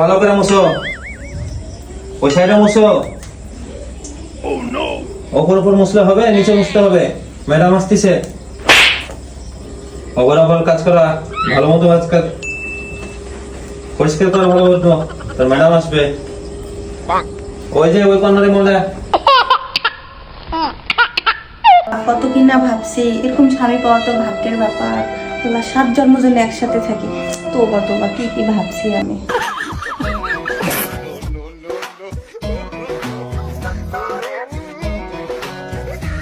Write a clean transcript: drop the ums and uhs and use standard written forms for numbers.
ভালো করে মুছো, ওই সাইডে মুছো। ওপর উপর মুছলে হবে, নিচে মুছতে হবে। ম্যাডাম আসতেছে, ওপর ওপর কাজ করা, ভালো মতো কাজ কর, পরিষ্কার করা ভালো মতো। তোর ম্যাডাম আসবে, ওই যে ওই কর্নারে মনে। কত কি না ভাবছি, এরকম স্বামী পাওয়া তো ভাগ্যের ব্যাপার। 7 জন্ম যেন একসাথে থাকি, তোবা তোবা কি কি ভাবছি আমি।